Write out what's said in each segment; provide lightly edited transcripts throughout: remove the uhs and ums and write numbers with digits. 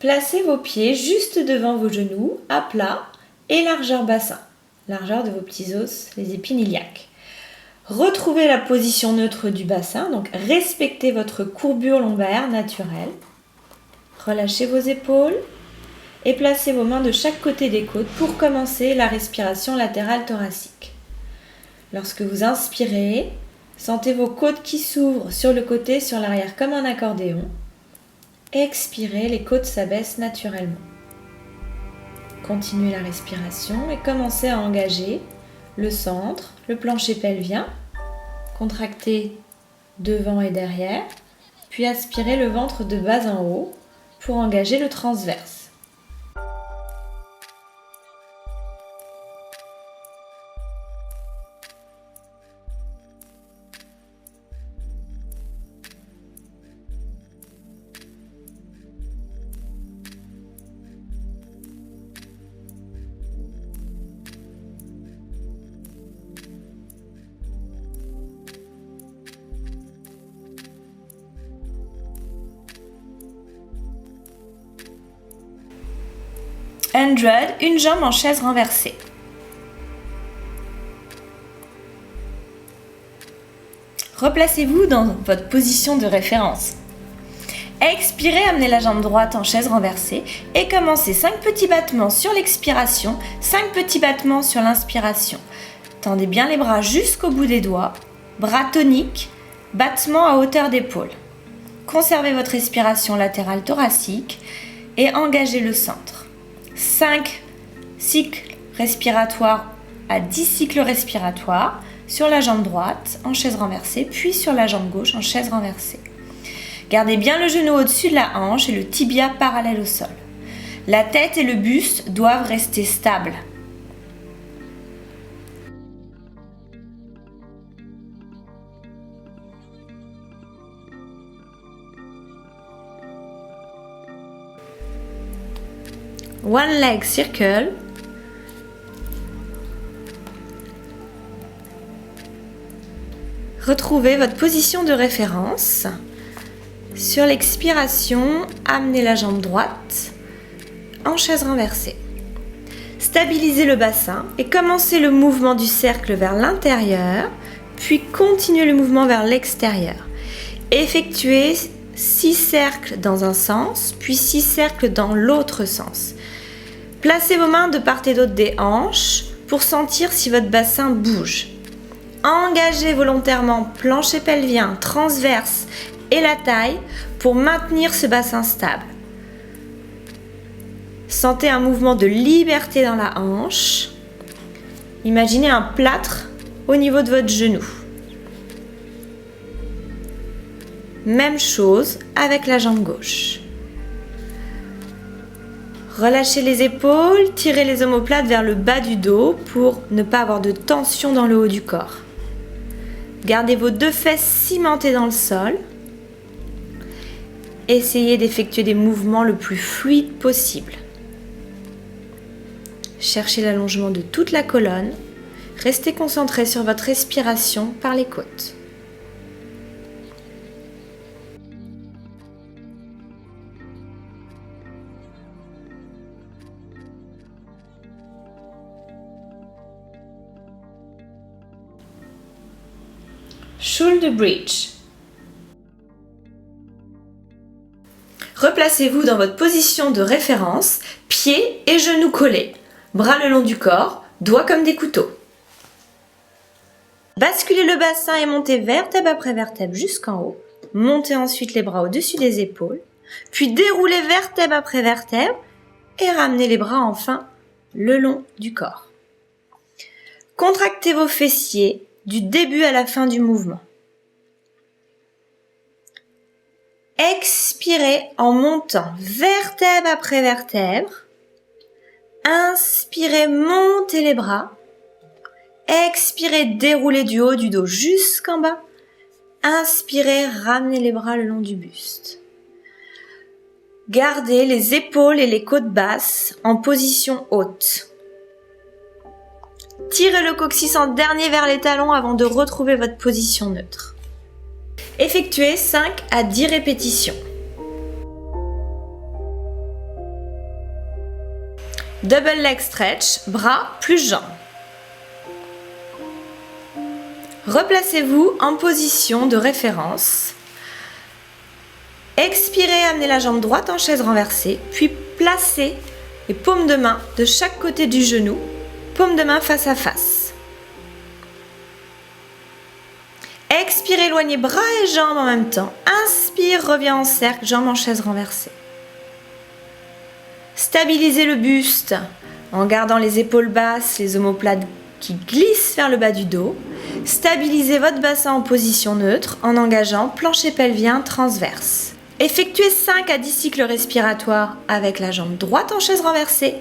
Placez vos pieds juste devant vos genoux, à plat et largeur bassin, largeur de vos petits os, les épines iliaques. Retrouvez la position neutre du bassin, donc respectez votre courbure lombaire naturelle. Relâchez vos épaules et placez vos mains de chaque côté des côtes pour commencer la respiration latérale thoracique. Lorsque vous inspirez, sentez vos côtes qui s'ouvrent sur le côté, sur l'arrière comme un accordéon. Expirez, les côtes s'abaissent naturellement. Continuez la respiration et commencez à engager le centre, le plancher pelvien. Contractez devant et derrière, puis aspirez le ventre de bas en haut pour engager le transverse. Une jambe en chaise renversée. Replacez-vous dans votre position de référence. Expirez, amenez la jambe droite en chaise renversée et commencez 5 petits battements sur l'expiration, 5 petits battements sur l'inspiration. Tendez bien les bras jusqu'au bout des doigts, bras toniques, battements à hauteur d'épaule. Conservez votre respiration latérale thoracique et engagez le centre. 5 cycles respiratoires à 10 cycles respiratoires sur la jambe droite en chaise renversée, puis sur la jambe gauche en chaise renversée. Gardez bien le genou au-dessus de la hanche et le tibia parallèle au sol. La tête et le buste doivent rester stables. One leg circle. Retrouvez votre position de référence. Sur l'expiration, amenez la jambe droite en chaise renversée. Stabilisez le bassin et commencez le mouvement du cercle vers l'intérieur, puis continuez le mouvement vers l'extérieur. Effectuez 6 cercles dans un sens, puis 6 cercles dans l'autre sens. Placez vos mains de part et d'autre des hanches pour sentir si votre bassin bouge. Engagez volontairement plancher pelvien, transverse et la taille pour maintenir ce bassin stable. Sentez un mouvement de liberté dans la hanche. Imaginez un plâtre au niveau de votre genou. Même chose avec la jambe gauche. Relâchez les épaules, tirez les omoplates vers le bas du dos pour ne pas avoir de tension dans le haut du corps. Gardez vos 2 fesses cimentées dans le sol. Essayez d'effectuer des mouvements le plus fluides possible. Cherchez l'allongement de toute la colonne. Restez concentré sur votre respiration par les côtes. Shoulder bridge. Replacez-vous dans votre position de référence, pieds et genoux collés, bras le long du corps, doigts comme des couteaux. Basculez le bassin et montez vertèbre après vertèbre jusqu'en haut. Montez ensuite les bras au-dessus des épaules, puis déroulez vertèbre après vertèbre et ramenez les bras enfin le long du corps. Contractez vos fessiers du début à la fin du mouvement. Expirez en montant vertèbre après vertèbre. Inspirez, montez les bras. Expirez, déroulez du haut du dos jusqu'en bas. Inspirez, ramenez les bras le long du buste. Gardez les épaules et les côtes basses en position haute. Tirez le coccyx en dernier vers les talons avant de retrouver votre position neutre. Effectuez 5 à 10 répétitions. Double leg stretch, bras plus jambes. Replacez-vous en position de référence. Expirez, amenez la jambe droite en chaise renversée, puis placez les paumes de main de chaque côté du genou, paumes de main face à face. Expire, éloignez bras et jambes en même temps. Inspire, reviens en cercle, jambes en chaise renversée. Stabilisez le buste en gardant les épaules basses, les omoplates qui glissent vers le bas du dos. Stabilisez votre bassin en position neutre en engageant plancher pelvien transverse. Effectuez 5 à 10 cycles respiratoires avec la jambe droite en chaise renversée,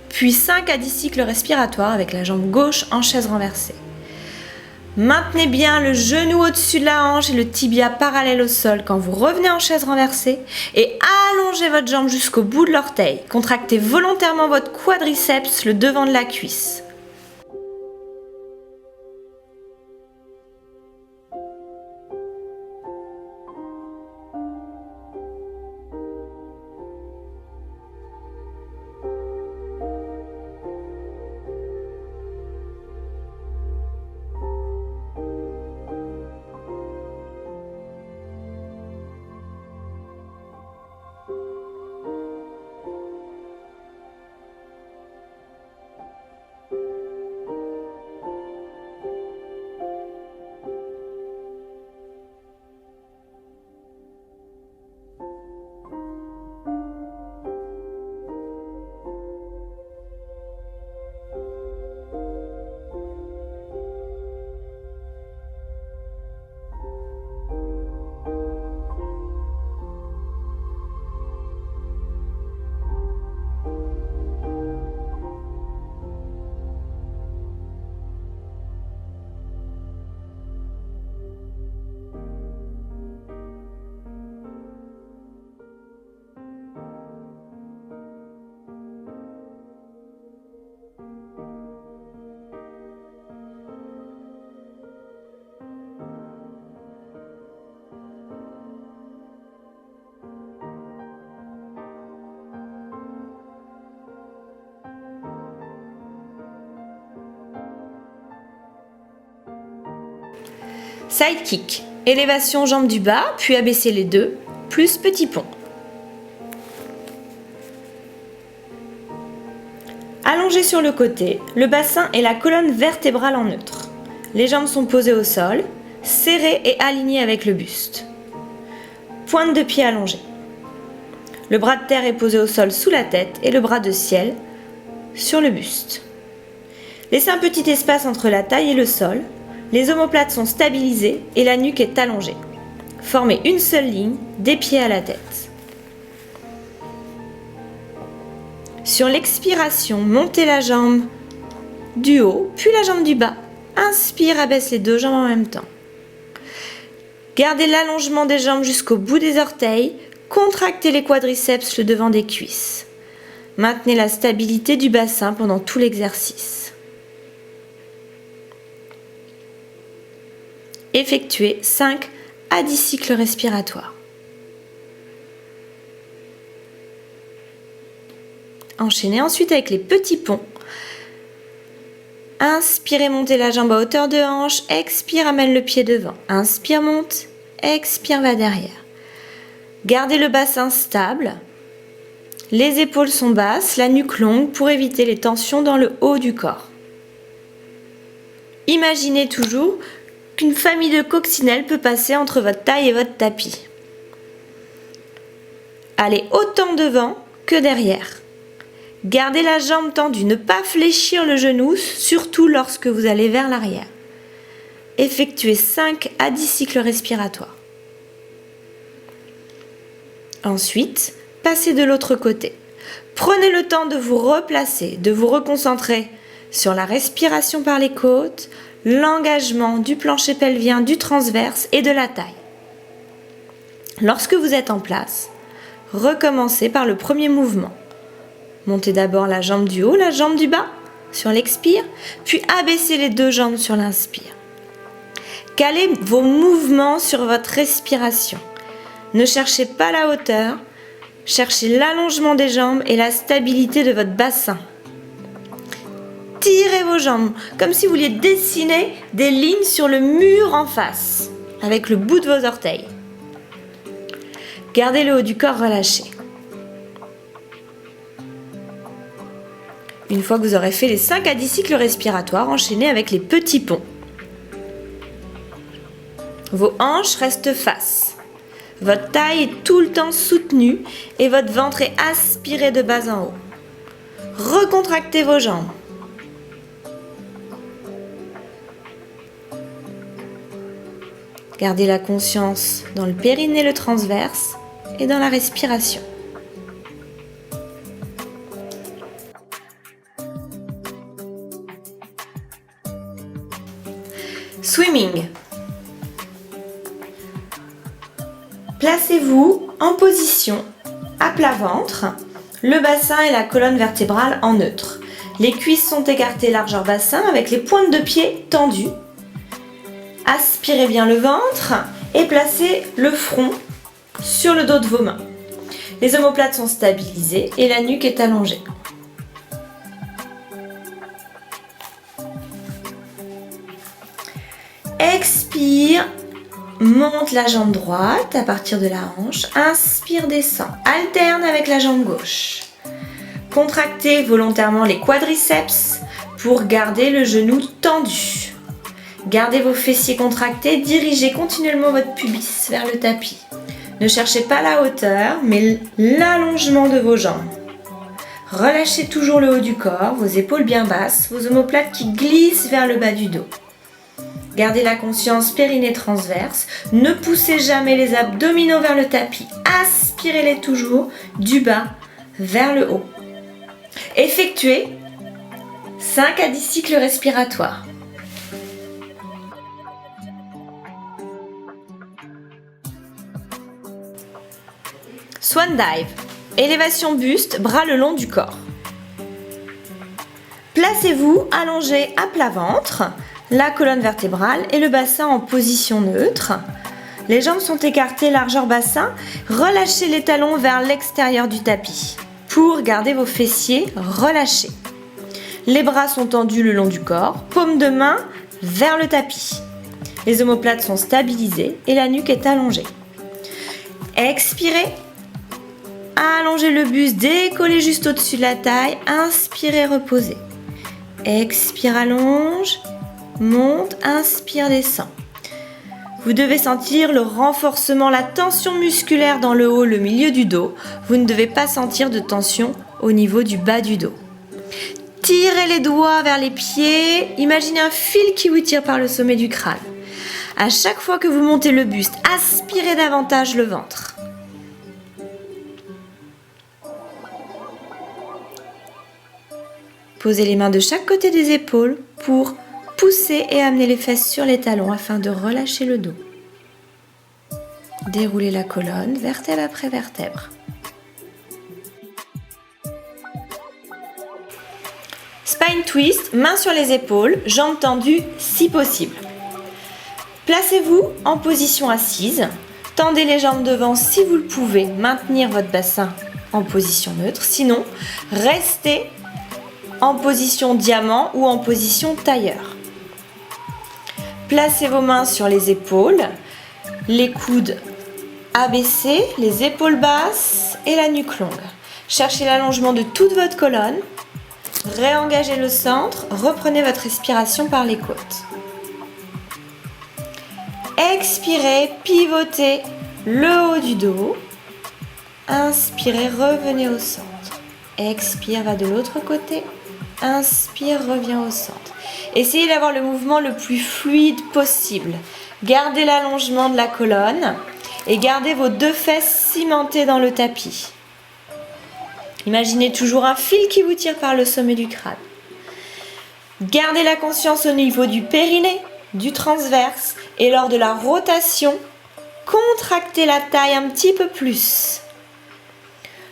puis 5 à 10 cycles respiratoires avec la jambe gauche en chaise renversée. Maintenez bien le genou au-dessus de la hanche et le tibia parallèle au sol quand vous revenez en chaise renversée et allongez votre jambe jusqu'au bout de l'orteil. Contractez volontairement votre quadriceps, le devant de la cuisse. Side kick, élévation jambes du bas, puis abaisser les deux, plus petit pont. Allongé sur le côté, le bassin et la colonne vertébrale en neutre. Les jambes sont posées au sol, serrées et alignées avec le buste. Pointe de pied allongée. Le bras de terre est posé au sol sous la tête et le bras de ciel sur le buste. Laissez un petit espace entre la taille et le sol. Les omoplates sont stabilisées et la nuque est allongée. Formez une seule ligne des pieds à la tête. Sur l'expiration, montez la jambe du haut, puis la jambe du bas. Inspire, abaisse les deux jambes en même temps. Gardez l'allongement des jambes jusqu'au bout des orteils. Contractez les quadriceps, le devant des cuisses. Maintenez la stabilité du bassin pendant tout l'exercice. Effectuez 5 à 10 cycles respiratoires. Enchaînez ensuite avec les petits ponts. Inspirez, montez la jambe à hauteur de hanche. Expire, amène le pied devant. Inspire, monte. Expire, va derrière. Gardez le bassin stable. Les épaules sont basses, la nuque longue pour éviter les tensions dans le haut du corps. Imaginez toujours qu'une famille de coccinelles peut passer entre votre taille et votre tapis. Allez autant devant que derrière. Gardez la jambe tendue, ne pas fléchir le genou, surtout lorsque vous allez vers l'arrière. Effectuez 5 à 10 cycles respiratoires. Ensuite, passez de l'autre côté. Prenez le temps de vous replacer, de vous reconcentrer sur la respiration par les côtes, l'engagement du plancher pelvien, du transverse et de la taille. Lorsque vous êtes en place, recommencez par le premier mouvement. Montez d'abord la jambe du haut, la jambe du bas sur l'expire, puis abaissez les deux jambes sur l'inspire. Calez vos mouvements sur votre respiration. Ne cherchez pas la hauteur, cherchez l'allongement des jambes et la stabilité de votre bassin. tirez vos jambes comme si vous vouliez dessiner des lignes sur le mur en face avec le bout de vos orteils. Gardez le haut du corps relâché. Une fois que vous aurez fait les 5 à 10 cycles respiratoires, enchaînez avec les petits ponts. Vos hanches restent face. Votre taille est tout le temps soutenue et votre ventre est aspiré de bas en haut. Recontractez vos jambes. Gardez la conscience dans le périnée, le transverse et dans la respiration. Swimming. Placez-vous en position à plat ventre, le bassin et la colonne vertébrale en neutre. Les cuisses sont écartées largeur bassin avec les pointes de pied tendues. Aspirez bien le ventre et placez le front sur le dos de vos mains. Les omoplates sont stabilisées et la nuque est allongée. Expire, monte la jambe droite à partir de la hanche. Inspire, descend. Alterne avec la jambe gauche. Contractez volontairement les quadriceps pour garder le genou tendu. Gardez vos fessiers contractés, dirigez continuellement votre pubis vers le tapis. Ne cherchez pas la hauteur, mais l'allongement de vos jambes. Relâchez toujours le haut du corps, vos épaules bien basses, vos omoplates qui glissent vers le bas du dos. Gardez la conscience périnée transverse, ne poussez jamais les abdominaux vers le tapis, aspirez-les toujours du bas vers le haut. Effectuez 5 à 10 cycles respiratoires. Swan dive, élévation buste, bras le long du corps. Placez-vous allongé à plat ventre, la colonne vertébrale et le bassin en position neutre. Les jambes sont écartées largeur bassin, relâchez les talons vers l'extérieur du tapis pour garder vos fessiers relâchés. Les bras sont tendus le long du corps, paume de main vers le tapis. Les omoplates sont stabilisées et la nuque est allongée. Expirez. Allongez le buste, décollez juste au-dessus de la taille. Inspirez, reposez. Expire, allonge. Monte, inspire, descend. Vous devez sentir le renforcement, la tension musculaire dans le haut, le milieu du dos. Vous ne devez pas sentir de tension au niveau du bas du dos. Tirez les doigts vers les pieds. Imaginez un fil qui vous tire par le sommet du crâne. À chaque fois que vous montez le buste, aspirez davantage le ventre. Posez les mains de chaque côté des épaules pour pousser et amener les fesses sur les talons afin de relâcher le dos. Déroulez la colonne, vertèbre après vertèbre. Spine twist, mains sur les épaules, jambes tendues si possible. Placez-vous en position assise. Tendez les jambes devant si vous le pouvez. Maintenir votre bassin en position neutre. Sinon, restez en position diamant ou en position tailleur. Placez vos mains sur les épaules, les coudes abaissés, les épaules basses et la nuque longue. Cherchez l'allongement de toute votre colonne. Réengagez le centre, reprenez votre respiration par les côtes. Expirez, pivotez le haut du dos. Inspirez, revenez au centre. Expire, va de l'autre côté. Inspire, reviens au centre. Essayez d'avoir le mouvement le plus fluide possible. Gardez l'allongement de la colonne et gardez vos deux fesses cimentées dans le tapis. Imaginez toujours un fil qui vous tire par le sommet du crâne. Gardez la conscience au niveau du périnée, du transverse et lors de la rotation, contractez la taille un petit peu plus.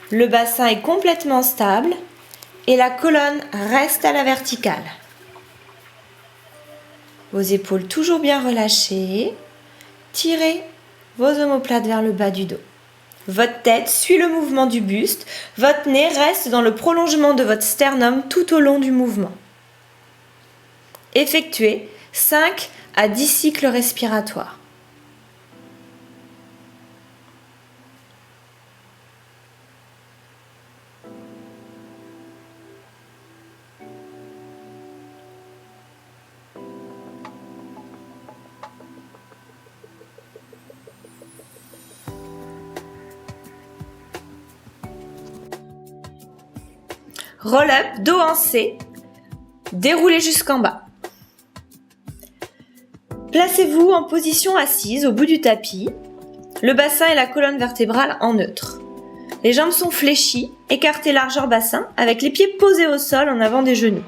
Le bassin est complètement stable et la colonne reste à la verticale. Vos épaules toujours bien relâchées. Tirez vos omoplates vers le bas du dos. Votre tête suit le mouvement du buste. Votre nez reste dans le prolongement de votre sternum tout au long du mouvement. Effectuez 5 à 10 cycles respiratoires. Roll-up, dos en C, déroulez jusqu'en bas. Placez-vous en position assise au bout du tapis, le bassin et la colonne vertébrale en neutre. Les jambes sont fléchies, écartez largeur bassin avec les pieds posés au sol en avant des genoux.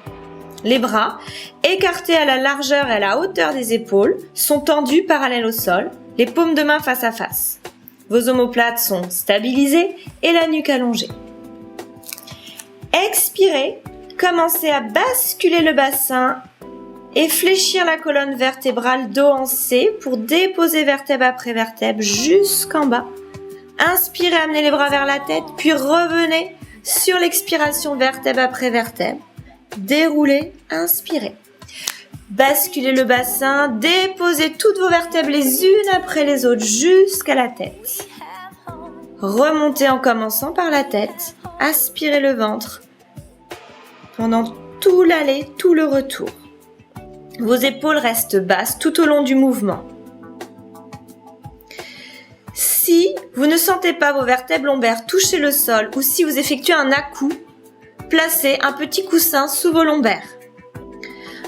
Les bras, écartés à la largeur et à la hauteur des épaules, sont tendus parallèles au sol, les paumes de main face à face. Vos omoplates sont stabilisées et la nuque allongée. Expirez, commencez à basculer le bassin et fléchir la colonne vertébrale dos en C pour déposer vertèbre après vertèbre jusqu'en bas. Inspirez, amenez les bras vers la tête, puis revenez sur l'expiration vertèbre après vertèbre. Déroulez, inspirez. Basculez le bassin, déposez toutes vos vertèbres les unes après les autres jusqu'à la tête. Remontez en commençant par la tête, aspirez le ventre pendant tout l'aller, tout le retour. Vos épaules restent basses tout au long du mouvement. Si vous ne sentez pas vos vertèbres lombaires toucher le sol ou si vous effectuez un à-coup, placez un petit coussin sous vos lombaires.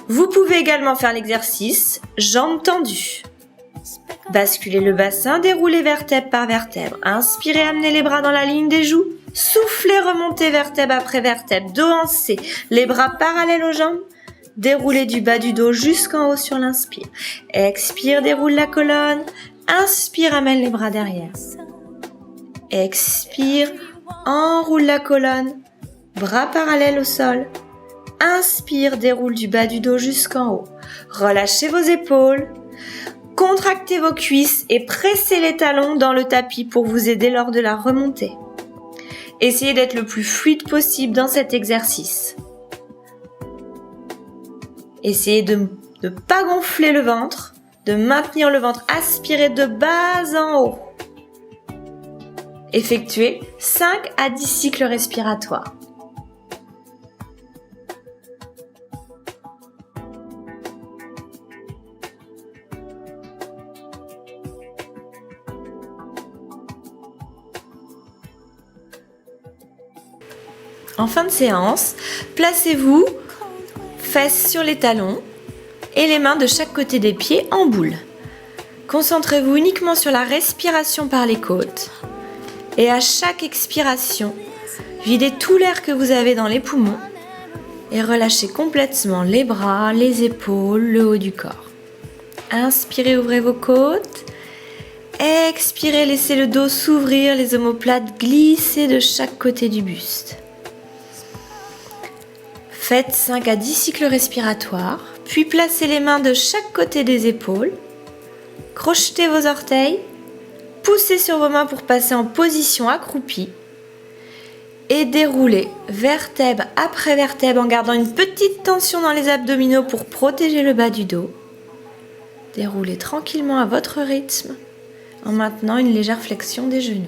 Vous pouvez également faire l'exercice jambes tendues. Basculez le bassin, déroulez vertèbre par vertèbre. Inspirez, amenez les bras dans la ligne des joues. Soufflez, remontez vertèbre après vertèbre, dos en C, les bras parallèles aux jambes. Déroulez du bas du dos jusqu'en haut sur l'inspire. Expire, déroule la colonne. Inspire, amène les bras derrière. Expire, enroule la colonne. Bras parallèles au sol. Inspire, déroule du bas du dos jusqu'en haut. Relâchez vos épaules. Contractez vos cuisses et pressez les talons dans le tapis pour vous aider lors de la remontée. Essayez d'être le plus fluide possible dans cet exercice. Essayez de ne pas gonfler le ventre, de maintenir le ventre aspiré de bas en haut. Effectuez 5 à 10 cycles respiratoires. En fin de séance, placez-vous fesses sur les talons et les mains de chaque côté des pieds en boule. Concentrez-vous uniquement sur la respiration par les côtes et à chaque expiration, videz tout l'air que vous avez dans les poumons et relâchez complètement les bras, les épaules, le haut du corps. Inspirez, ouvrez vos côtes. Expirez, laissez le dos s'ouvrir, les omoplates glisser de chaque côté du buste. Faites 5 à 10 cycles respiratoires, puis placez les mains de chaque côté des épaules. Crochetez vos orteils, poussez sur vos mains pour passer en position accroupie et déroulez vertèbre après vertèbre en gardant une petite tension dans les abdominaux pour protéger le bas du dos. Déroulez tranquillement à votre rythme en maintenant une légère flexion des genoux.